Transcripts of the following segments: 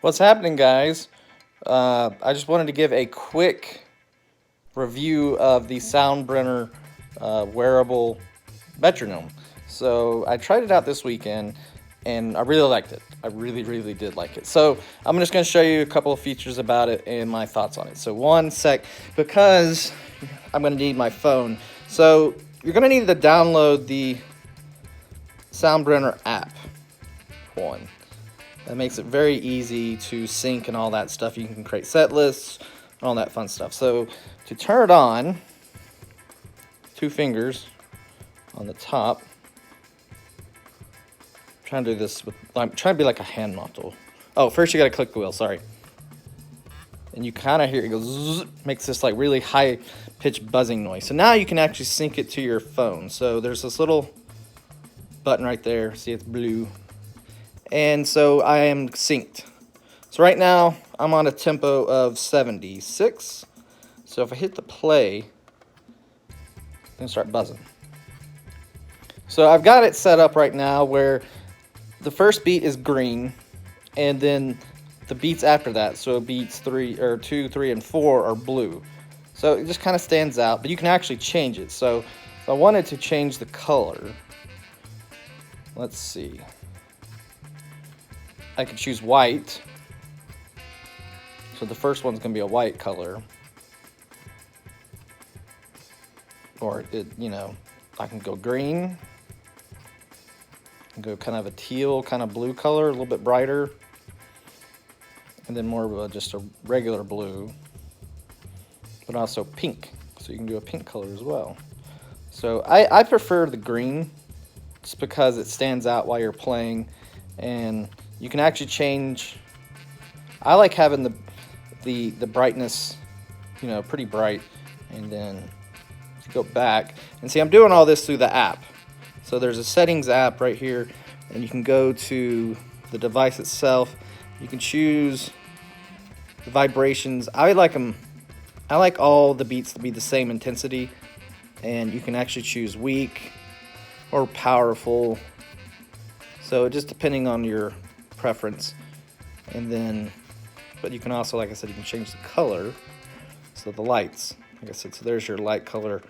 What's happening, guys? I just wanted to give a quick review of the Soundbrenner wearable metronome. So I tried it out this weekend, and I really liked it. I really did like it. So I'm just going to show you a couple of features about it and my thoughts on it. So one sec, because I'm going to need my phone. So you're going to need to download the Soundbrenner app. One. That makes it very easy to sync and all that stuff. You can create set lists and all that fun stuff. So to turn it on, 2 fingers on the top. I'm trying to do this with, I'm trying to be like a hand model. Oh, first you gotta click the wheel, sorry. And you kind of hear it goes, zzz, makes this like really high pitched buzzing noise. So now you can actually sync it to your phone. So there's this little button right there. See, it's blue. And so I am synced. So right now I'm on a tempo of 76. So if I hit the play, it's gonna start buzzing. So I've got it set up right now where the first beat is green, and then the beats after that, so beats 2, 3, and 4 are blue. So it just kind of stands out, but you can actually change it. So if I wanted to change the color, let's see. I could choose white. So the first one's gonna be a white color. Or I can go green. Go kind of a teal, kind of blue color, a little bit brighter. And then more of just a regular blue. But also pink. So you can do a pink color as well. So I prefer the green just because it stands out while you're playing, and you can actually change. I like having the brightness, pretty bright, and then if you go back and see, I'm doing all this through the app. So there's a settings app right here, and you can go to the device itself. You can choose the vibrations. I like all the beats to be the same intensity, and you can actually choose weak or powerful. So just depending on your preference. And then, but you can also, like I said, you can change the color. So the lights, like I said, so there's your light color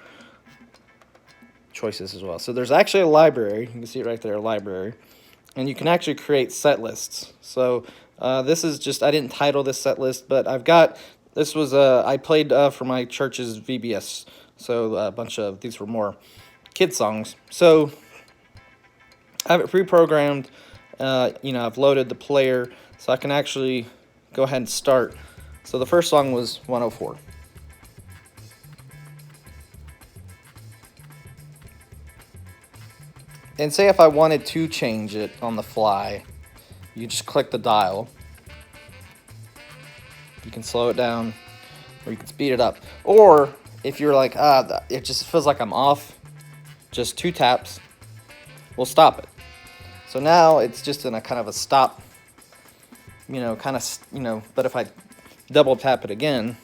choices as well. So there's actually a library. You can see it right there, a library. And you can actually create set lists. So this is just, I didn't title this set list, but I've got, this was, I played for my church's VBS. So a bunch of, these were more kid songs. So I have it pre-programmed. I've loaded the player, so I can actually go ahead and start. So the first song was 104. And say if I wanted to change it on the fly, you just click the dial. You can slow it down, or you can speed it up. Or if you're like, it just feels like I'm off, just 2 taps will stop it. So now it's just in a kind of a stop, but if I double tap it again,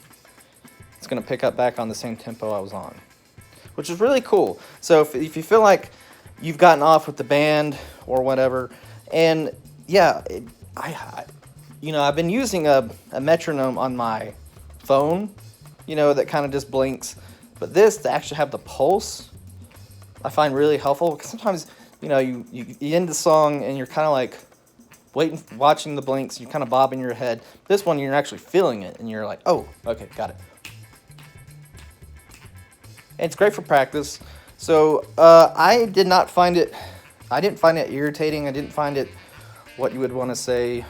it's going to pick up back on the same tempo I was on, which is really cool. So if you feel like you've gotten off with the band or whatever, and yeah, I've been using a metronome on my phone, that kind of just blinks, but this, to actually have the pulse, I find really helpful, because sometimes you end the song and you're kind of like watching the blinks, you're kind of bobbing your head. This one, you're actually feeling it, and you're like, oh, okay, got it. And it's great for practice. So I didn't find it irritating. I didn't find it what you would want to say.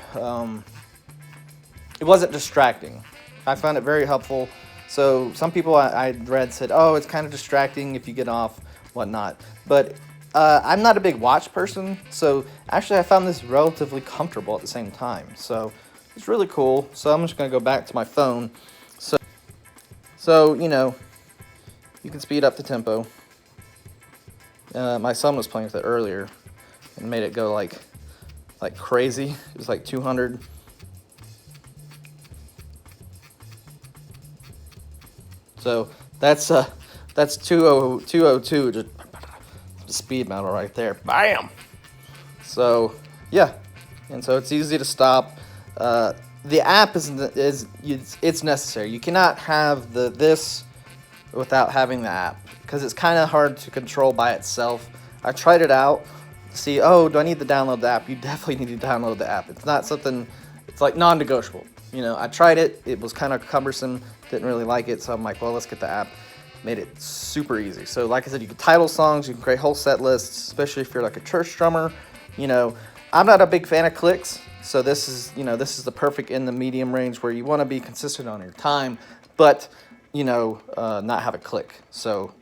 It wasn't distracting. I found it very helpful. So some people I read said, oh, it's kind of distracting if you get off, whatnot. But I'm not a big watch person, so actually I found this relatively comfortable at the same time. So it's really cool. So I'm just going to go back to my phone. So you can speed up the tempo. My son was playing with it earlier and made it go like crazy. It was like 200. So that's 202, just speed metal right there. Bam! So yeah, and so it's easy to stop. the app is it's necessary. You cannot have this without having the app, because it's kind of hard to control by itself. I tried it out to see, oh, do I need to download the app? You definitely need to download the app. It's not something, it's like non-negotiable. You know, I tried it. It was kind of cumbersome. Didn't really like it. So I'm like, well, let's get the app. Made it super easy. So like I said, you can title songs. You can create whole set lists, especially if you're like a church drummer. You know, I'm not a big fan of clicks. So this is, you know, this is the perfect in the medium range where you want to be consistent on your time, but, you know, not have it click. So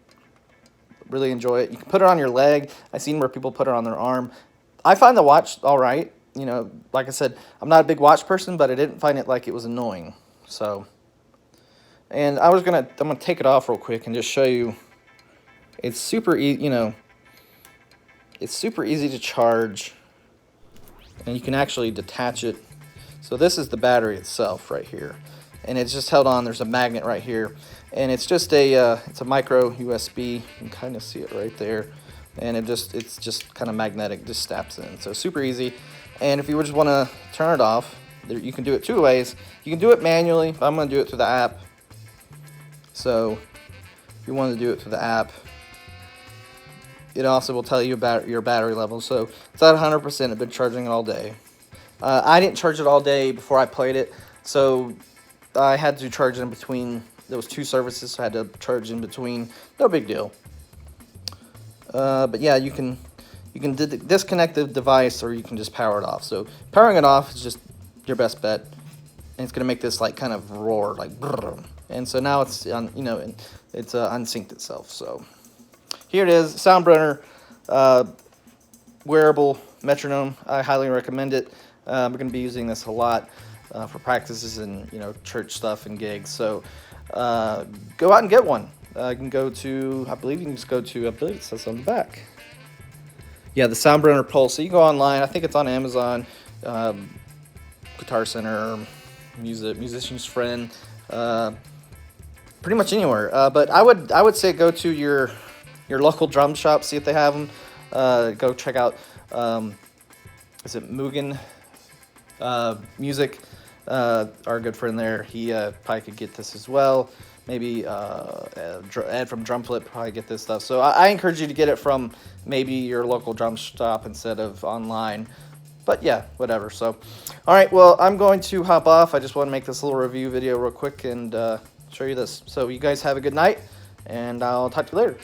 really enjoy it. You can put it on your leg. I've seen where people put it on their arm. I find the watch all right. You know, like I said, I'm not a big watch person, but I didn't find it like it was annoying. So, and I'm gonna take it off real quick and just show you. It's super easy, you know, it's super easy to charge, and you can actually detach it. So this is the battery itself right here, and it's just held on. There's a magnet right here, and it's just it's a micro USB. You can kind of see it right there, and it's just kind of magnetic, just snaps in. So super easy. And if you just want to turn it off, you can do it two ways. You can do it manually. I'm going to do it through the app. So if you want to do it through the app, it also will tell you about your battery level. So it's at 100%. I've been charging it all day. I didn't charge it all day before I played it, so I had to charge it in between those two services. So I had to charge in between. No big deal. But yeah, you can disconnect the device, or you can just power it off. So powering it off is just your best bet, and it's gonna make this like kind of roar, like brrr. And so now it's it's unsynced itself. So here it is, Soundbrenner wearable metronome. I highly recommend it. We're gonna be using this a lot for practices and church stuff and gigs. So go out and get one. You can go to, I believe it says on the back. Yeah, the Soundbrenner Pulse. So you go online. I think it's on Amazon, Guitar Center, Musician's Friend, pretty much anywhere. But I would say go to your local drum shop, see if they have them. Go check out, is it Mugen Music? Our good friend there, he probably could get this as well. Maybe Ed from Drumflip probably get this stuff. So I encourage you to get it from maybe your local drum shop instead of online. But yeah, whatever. So, all right, well, I'm going to hop off. I just want to make this little review video real quick and show you this. So you guys have a good night, and I'll talk to you later.